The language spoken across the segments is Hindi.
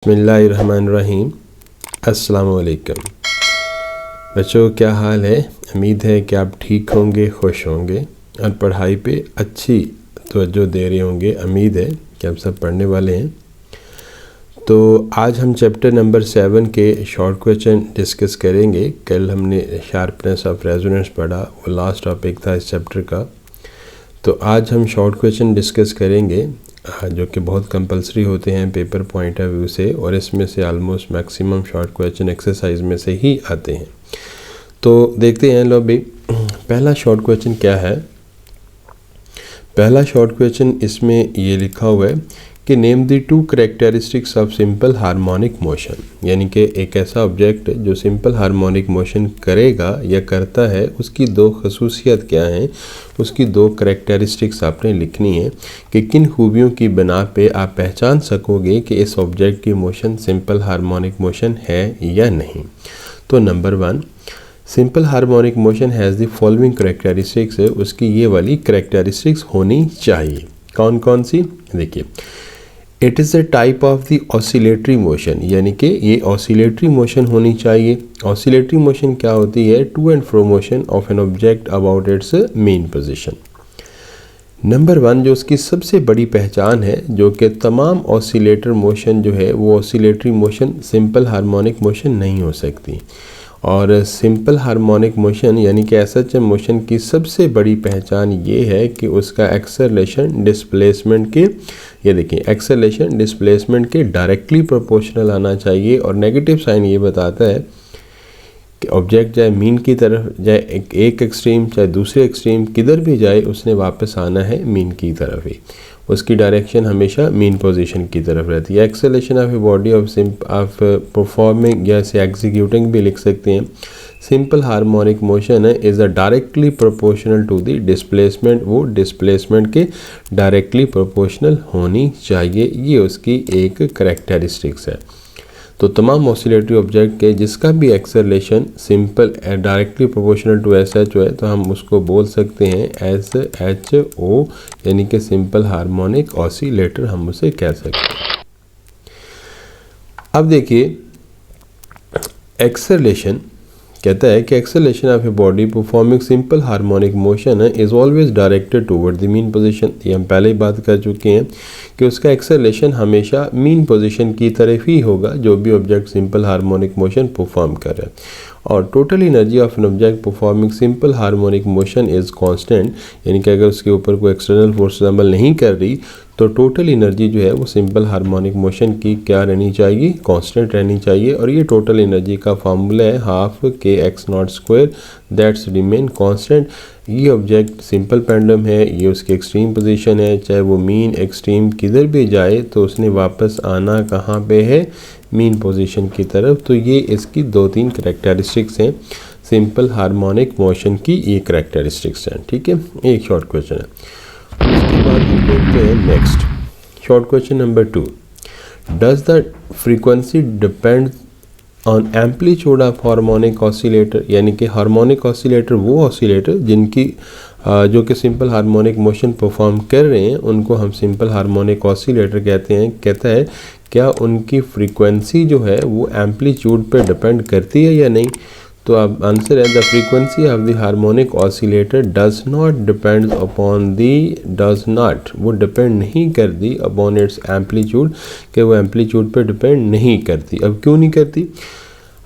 बिस्मिल्लाहिर्रहमानिर्रहीम। अस्सलामु अलैकुम बच्चों, क्या हाल है? उम्मीद है कि आप ठीक होंगे, खुश होंगे और पढ़ाई पे अच्छी तवज्जो दे रहे होंगे। उम्मीद है कि आप सब पढ़ने वाले हैं। तो आज हम चैप्टर नंबर 7 के शॉर्ट क्वेश्चन डिस्कस करेंगे। कल हमने शार्पनेस ऑफ रेजोनेंस पढ़ा, वो लास्ट टॉपिक था इस चैप्टर का। तो आज हम शॉर्ट क्वेश्चन डिस्कस करेंगे जो कि बहुत कंपलसरी होते हैं पेपर पॉइंट ऑफ व्यू से, और इसमें से almost maximum short question exercise में से ही आते हैं। तो देखते हैं लो भाई, पहला शॉर्ट क्वेश्चन क्या है। पहला शॉर्ट क्वेश्चन इसमें ये लिखा हुआ है कि name the two characteristics of simple harmonic motion, यानी कि एक ऐसा ऑब्जेक्ट जो सिंपल हार्मोनिक मोशन करेगा या करता है, उसकी दो खसूसियत क्या हैं, उसकी दो कैरेक्टरिस्टिक्स आपने लिखनी है कि किन खूबियों की बिना पे आप पहचान सकोगे कि इस ऑब्जेक्ट की मोशन सिंपल हार्मोनिक मोशन है या नहीं। तो number 1, simple harmonic motion has the following characteristics है, उसकी ये वाली कैरेक्टरिस्टिक्स होनी चाहिए। कौन कौन सी? देखिए, it is a type of the oscillatory motion, यानी कि ये ऑसिलेटरी मोशन होनी चाहिए। ऑसिलेटरी मोशन क्या होती है? To and fro motion of an object about its mean position. Number 1 जो उसकी सबसे बड़ी पहचान है, जो कि तमाम ऑसिलेटर मोशन जो है वो oscillatory motion simple harmonic motion नहीं हो सकती। और सिंपल हार्मोनिक मोशन यानी कि एसएचएम मोशन की सबसे बड़ी पहचान ये है कि उसका एक्सेलरेशन डिस्प्लेसमेंट के, ये देखिए, एक्सेलरेशन डिस्प्लेसमेंट के डायरेक्टली प्रोपोर्शनल आना चाहिए। और नेगेटिव साइन ये बताता है कि ऑब्जेक्ट चाहे मीन की तरफ जाए, एक एक्सट्रीम चाहे दूसरे एक्सट्रीम, किधर भी जाए उसने वापस आना है मीन की तरफ ही। उसकी डायरेक्शन हमेशा मीन पोजीशन की तरफ रहती है। Acceleration of a body of performing या से एग्जीक्यूटिंग भी लिख सकते हैं। सिंपल हार्मोनिक मोशन है is a directly proportional to the displacement, वो डिस्प्लेसमेंट के डायरेक्टली प्रोपोर्शनल होनी चाहिए। ये उसकी एक कैरेक्टरिस्टिक्स है। तो तमाम ऑसिलेटरी ऑब्जेक्ट के जिसका भी acceleration simple directly proportional to S H O है, तो हम उसको बोल सकते हैं एस एच ओ, यानी कि सिंपल हार्मोनिक ऑसिलेटर हम उसे कह सकते हैं। अब देखिए, एक्सेलरेशन कहता है कि acceleration of a body performing simple harmonic motion है is always directed toward the mean position. ये हम पहले ही बात कर चुके हैं कि उसका एक्सेलरेशन हमेशा मीन पोजीशन की तरफ ही होगा जो भी object simple harmonic motion perform कर रहा है। और total energy of an object performing simple harmonic motion is constant, यानी कि अगर उसके ऊपर कोई एक्सटर्नल फोर्स अमल नहीं कर रही तो टोटल एनर्जी जो है वो सिंपल हार्मोनिक मोशन की क्या रहनी चाहिए? कांस्टेंट रहनी चाहिए। और ये टोटल एनर्जी का फार्मूला है हाफ के x not square that's remain constant. ये ऑब्जेक्ट सिंपल पेंडुलम है, ये उसकी एक्सट्रीम पोजीशन है, चाहे वो मीन एक्सट्रीम किधर भी जाए तो उसने वापस आना कहाँ पे है? मीन पोजीशन की तरफ। तो ये इसकी 2-3 कैरेक्टरिस्टिक्स हैं सिंपल हार्मोनिक मोशन की, ये कैरेक्टरिस्टिक्स हैं। ठीक है, एक शॉर्ट क्वेश्चन है। उसके बाद हम देखते हैं next short question number 2। Does the frequency depend on amplitude of harmonic oscillator, यानी कि हार्मोनिक ऑसिलेटर वो ऑसिलेटर जिनकी जो कि सिंपल हार्मोनिक मोशन परफॉर्म कर रहे हैं उनको हम सिंपल हार्मोनिक ऑसिलेटर कहते हैं। कहता है क्या उनकी फ्रीक्वेंसी जो है वो एम्पलीट्यूड पे डिपेंड करती है या नहीं। तो अब आंसर है the frequency of the harmonic oscillator does not depend upon the, does not, वो डिपेंड नहीं करती अपॉन इट्स एम्पलीट्यूड, कि वो एम्पलीट्यूड पे डिपेंड नहीं करती। अब क्यों नहीं करती?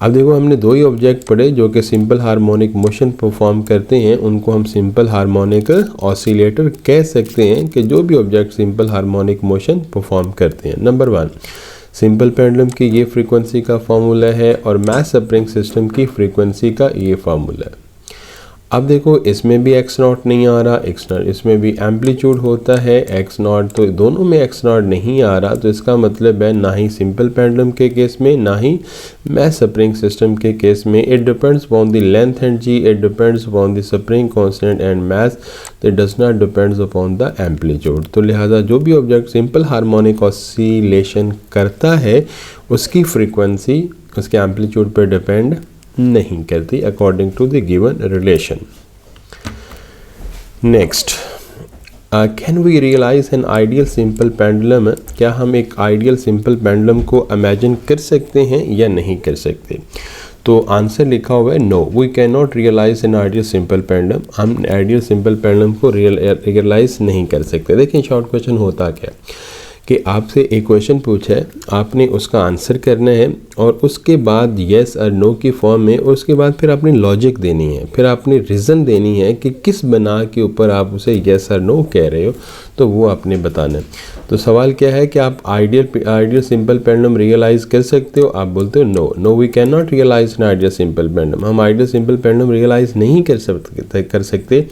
अब देखो, हमने 2 ही ऑब्जेक्ट पढ़े जो कि सिंपल हार्मोनिक मोशन परफॉर्म करते हैं, उनको हम सिंपल हार्मोनिक ऑसिलेटर कह सकते हैं कि जो भी object simple harmonic motion perform करते हैं। नंबर 1, सिंपल पेंडुलम की ये फ्रीक्वेंसी का फार्मूला है और मैथ स्प्रिंग सिस्टम की फ्रीक्वेंसी का ये फार्मूला है। अब देखो, इसमें भी एक्स नॉट नहीं आ रहा, एक्स नॉट, इसमें भी एम्पलीट्यूड होता है एक्स नॉट, तो दोनों में एक्स नॉट नहीं आ रहा। तो इसका मतलब है ना ही सिंपल पेंडुलम के केस में ना ही मैथ स्प्रिंग सिस्टम के केस में it depends upon the length and g, it depends upon the spring constant and mass, it does not depends upon the amplitude. तो लिहाजा जो भी ऑब्जेक्ट सिंपल हार्मोनिक ऑसिलेशन करता है उसकी फ्रीक्वेंसी उसके एम्पलीट्यूड पर डिपेंड नहीं करती according to the given relation. Next, can we realise an ideal simple pendulum, क्या हम एक आइडियल सिंपल पेंडुलम को इमेजिन कर सकते हैं या नहीं कर सकते? तो आंसर लिखा हुआ है no, we can not realise an ideal simple pendulum, हम आइडियल सिंपल पेंडुलम को रियलाइज नहीं कर सकते। देखिए शॉर्ट क्वेश्चन होता क्या कि आपसे एक क्वेश्चन पूछा है, आपने उसका आंसर करना है और उसके बाद येस और नो की फॉर्म में, और उसके बाद फिर आपने लॉजिक देनी है, फिर आपने रीज़न देनी है कि किस बना के ऊपर आप उसे येस और नो कह रहे हो, तो वो आपने बताना है। तो सवाल क्या है कि आप आइडियल सिंपल पेंडुलम रियलाइज़ कर सकते हो? आप बोलते हो no, no we can not realise an ideal simple pendulum, हम आइडियल सिंपल पेंडुलम रियलाइज़ नहीं कर सकते।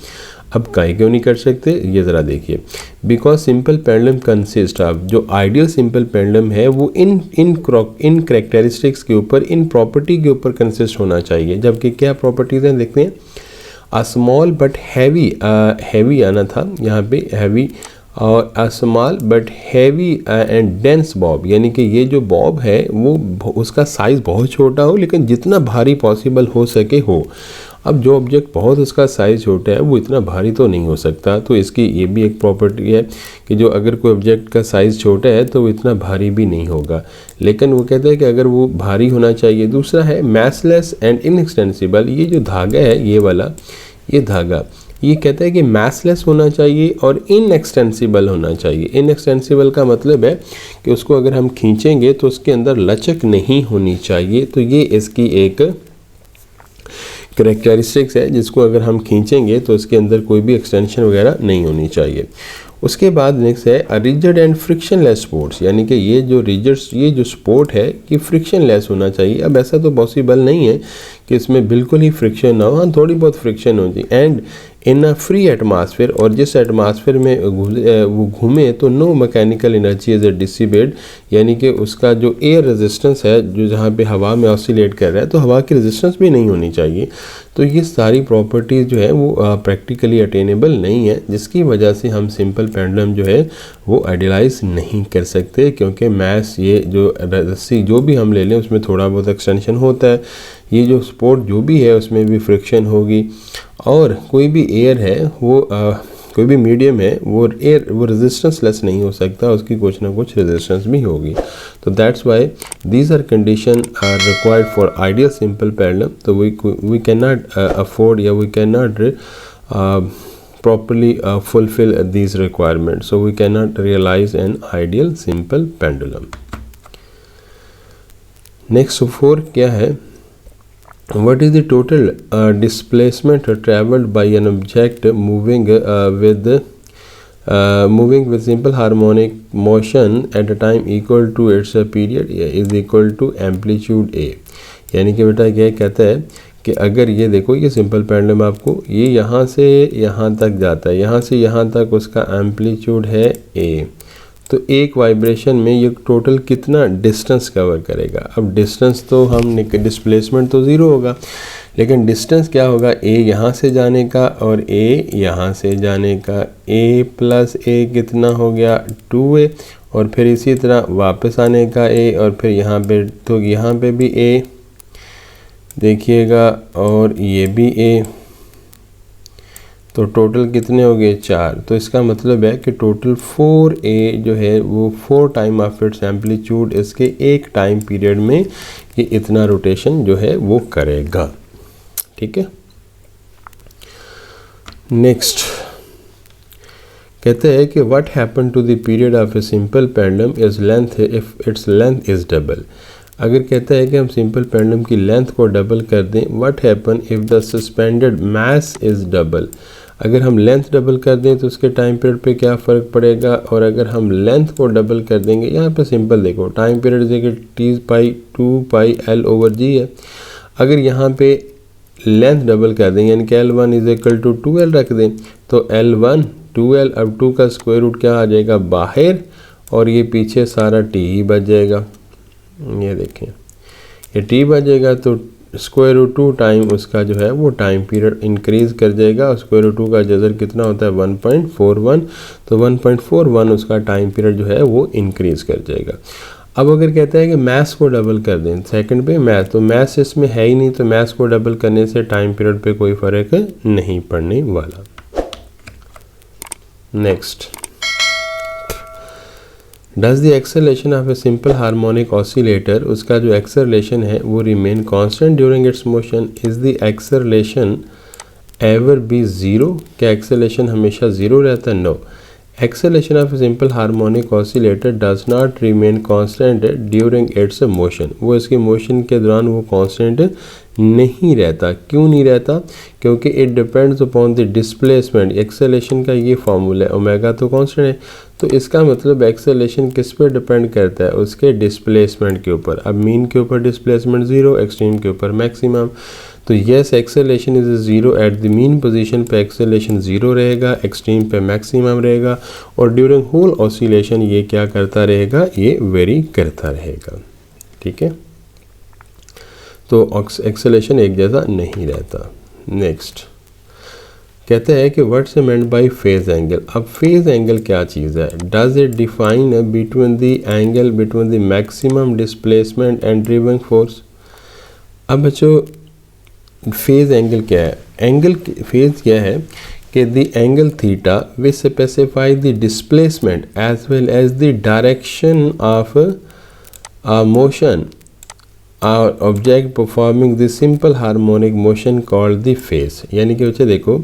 अब काहे क्यों नहीं कर सकते, ये ज़रा देखिए। Because simple pendulum consist of, जो आइडियल सिंपल पेंडुलम है वो इन कैरेक्टरिस्टिक्स के ऊपर, इन प्रॉपर्टी के ऊपर कंसिस्ट होना चाहिए। जबकि क्या प्रॉपर्टीज़ हैं देखते हैं। अ स्मॉल बट हैवी आना था यहाँ पे, हैवी, और a small but heavy and dense Bob, यानी कि ये जो बॉब है वो उसका साइज़ बहुत छोटा हो लेकिन जितना भारी पॉसिबल हो सके हो। अब जो ऑब्जेक्ट बहुत उसका साइज़ छोटा है वो इतना भारी तो नहीं हो सकता, तो इसकी ये भी एक प्रॉपर्टी है कि जो अगर कोई ऑब्जेक्ट का साइज़ छोटा है तो वो इतना भारी भी नहीं होगा, लेकिन वो कहते हैं कि अगर वो भारी होना चाहिए। दूसरा है मैसलेस एंड इनएक्सटेंसिबल, ये जो धागा है ये वाला, ये धागा, ये कहता है कि मैसलेस होना चाहिए और इनएक्सटेंसिबल होना चाहिए। इनएक्सटेंसिबल का मतलब है कि उसको अगर हम खींचेंगे तो उसके अंदर लचक नहीं होनी चाहिए, तो ये इसकी एक कैरेक्टरिस्टिक्स है जिसको अगर हम खींचेंगे तो उसके अंदर कोई भी एक्सटेंशन वगैरह नहीं होनी चाहिए। उसके बाद नेक्स्ट है रिजिड एंड फ्रिक्शनलेस स्पोर्ट्स, यानी कि ये जो स्पोर्ट है ये फ्रिक्शनलेस होना चाहिए। अब ऐसा तो पॉसिबल नहीं है कि इसमें बिल्कुल ही फ्रिक्शन ना हो, हाँ थोड़ी बहुत फ्रिक्शन हो जाए। And in a free atmosphere, और जिस एटमॉस्फेयर में वो घूमे तो no mechanical energy is dissipate, यानी कि उसका जो एयर रेजिस्टेंस है, जो जहाँ पे हवा में ऑसिलेट कर रहा है, तो हवा की रेजिस्टेंस भी नहीं होनी चाहिए। तो ये सारी प्रॉपर्टीज़ जो है वो प्रैक्टिकली अटेनेबल नहीं है, जिसकी वजह से हम सिंपल पेंडुलम जो है वो आइडियलाइज नहीं कर सकते, क्योंकि मैस ये जो रस्सी जो भी हम ले लें उसमें थोड़ा बहुत एक्सटेंशन होता है, ये जो स्पोर्ट जो भी है उसमें भी फ्रिक्शन होगी, और कोई भी एयर है वो कोई भी मीडियम है वो रेजिस्टेंस लेस नहीं हो सकता, उसकी कुछ ना कुछ रेजिस्टेंस भी होगी। तो that's why these are condition are required for ideal simple pendulum. तो वी कैन नॉट अफोर्ड या we can not properly fulfill these requirements, so we cannot realize an ideal simple pendulum. Next 4 क्या है, what is the total displacement traveled by an object moving with simple harmonic motion at a time equal to its period is equal to amplitude a। यानी कि बेटा क्या कहता है कि अगर ये देखो, ये सिंपल पेंडुलम आपको ये यहाँ से यहाँ तक जाता है, यहाँ से यहाँ तक उसका एम्पलीट्यूड है a, तो एक वाइब्रेशन में ये टोटल कितना डिस्टेंस कवर करेगा। अब डिस्टेंस तो हम डिस्प्लेसमेंट तो ज़ीरो होगा, लेकिन डिस्टेंस क्या होगा, a यहाँ से जाने का और a यहाँ से जाने का, a प्लस a कितना हो गया 2a, और फिर इसी तरह वापस आने का a, और फिर यहाँ पे, तो यहाँ पे भी a देखिएगा और ये भी a, तो टोटल कितने हो गए 4। तो इसका मतलब है कि टोटल 4a जो है वो 4 टाइम ऑफ इट्स एम्पलीट्यूड, इसके एक टाइम पीरियड में ये इतना रोटेशन जो है वो करेगा। ठीक है, नेक्स्ट कहते हैं कि what happen to the period of a simple pendulum is length if its length is double. अगर कहता है कि हम सिंपल पेंडुलम की लेंथ को डबल कर दें, what happen if the suspended mass is double. अगर हम लेंथ डबल कर दें तो उसके टाइम पीरियड पे क्या फ़र्क पड़ेगा, और अगर हम लेंथ को डबल कर देंगे, यहाँ पे सिंपल देखो टाइम पीरियड देखिए T/2πL/g है। अगर यहाँ पे लेंथ डबल कर दें यानी कि L1 is equal to 2L रख दें, तो L1 2L, अब 2 का स्क्वायर रूट क्या आ जाएगा बाहर, और ये पीछे सारा T ही बच जाएगा। ये देखें ये T बचेगा तो स्क्वायर रूट 2 टाइम उसका जो है वो टाइम पीरियड इंक्रीज़ कर जाएगा, और स्क्वायर रूट 2 का जज़र कितना होता है 1.41, तो 1.41 उसका टाइम पीरियड जो है वो इंक्रीज़ कर जाएगा। अब अगर कहता है कि मैथ्स को डबल कर दें, सेकंड पे मैथ, तो मैथ्स इसमें है ही नहीं, तो मैथ्स को डबल करने से टाइम पीरियड पे कोई फ़र्क नहीं पड़ने वाला। Next, does the acceleration of a simple harmonic oscillator, उसका जो एक्सेलरेशन है वो remain constant during its motion, is the acceleration ever be zero, क्या एक्सेलरेशन हमेशा ज़ीरो रहता है? No, acceleration of a simple harmonic oscillator does not remain constant during its motion, वो इसके मोशन के दौरान वो कांस्टेंट नहीं रहता। क्यों नहीं रहता? क्योंकि it depends upon the displacement, acceleration का ये फार्मूला है, ओमेगा तो कांस्टेंट है, तो इसका मतलब एक्सेलरेशन किस पे डिपेंड करता है? उसके डिस्प्लेसमेंट के ऊपर। अब मीन के ऊपर डिस्प्लेसमेंट ज़ीरो, एक्सट्रीम के ऊपर मैक्सिमम, तो yes acceleration is zero at the mean position पे एक्सेलरेशन ज़ीरो रहेगा, एक्सट्रीम पे मैक्सिमम रहेगा, और ड्यूरिंग होल ऑसिलेशन ये क्या करता रहेगा? ये वेरी करता रहेगा। ठीक है, तो एक्सेलरेशन एक जैसा नहीं रहता। नेक्स्ट कहते हैं कि what's meant by phase angle. अब फेज एंगल क्या चीज़ है? Does it define between the angle between the maximum displacement and driving force. अब बच्चों फेज एंगल क्या है? एंगल फेज क्या है कि the angle theta which specify the displacement as well as the direction of motion और object performing the simple harmonic motion called the phase. यानी कि बच्चे देखो,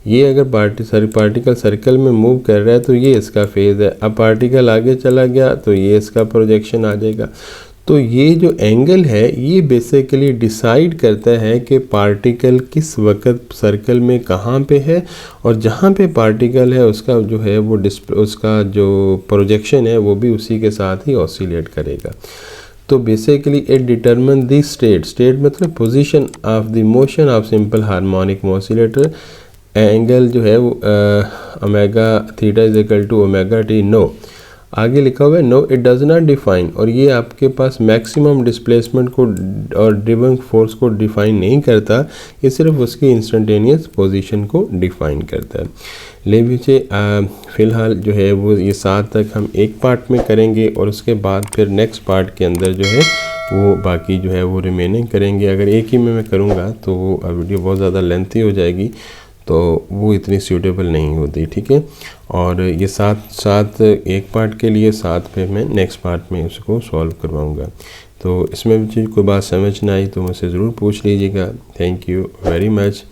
ये अगर पार्टिकल सर्कल में मूव कर रहा है तो ये इसका फेज है, अब पार्टिकल आगे चला गया तो ये इसका प्रोजेक्शन आ जाएगा। तो ये जो एंगल है ये बेसिकली डिसाइड करता है कि पार्टिकल किस वक्त सर्कल में कहाँ पे है, और जहाँ पे पार्टिकल है उसका जो है वो उसका जो प्रोजेक्शन है वो भी उसी के साथ ही ऑसिलेट करेगा। तो basically it determine the state मतलब position of the motion of simple harmonic oscillator. Angle जो है वो omega theta is equal to omega t. No, आगे लिखा हुआ है no it does not define, और ये आपके पास मैक्सिमम डिस्प्लेसमेंट को और ड्राइविंग फोर्स को डिफाइन नहीं करता, ये सिर्फ उसकी इंस्टेंटेनियस पोजीशन को डिफाइन करता है। ले लीजिए फ़िलहाल जो है वो ये 7 तक हम एक पार्ट में करेंगे, और उसके बाद फिर नेक्स्ट पार्ट के अंदर जो है वो बाकी जो है वो रिमेनिंग करेंगे। अगर एक ही में मैं करूँगा तो वो वीडियो बहुत ज़्यादा लेंथी हो जाएगी, तो वो इतनी सूटेबल नहीं होती। ठीक है, और ये साथ एक पार्ट के लिए, साथ पे मैं नेक्स्ट पार्ट में उसको सॉल्व करवाऊँगा। तो इसमें मुझे कोई बात समझ ना आई तो मुझसे ज़रूर पूछ लीजिएगा। Thank you very much.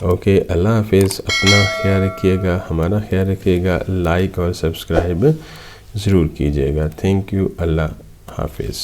Okay, अल्लाह हाफिज़। अपना ख्याल रखिएगा, हमारा ख्याल रखिएगा, लाइक और सब्सक्राइब ज़रूर कीजिएगा। थैंक यू, अल्लाह हाफिज़।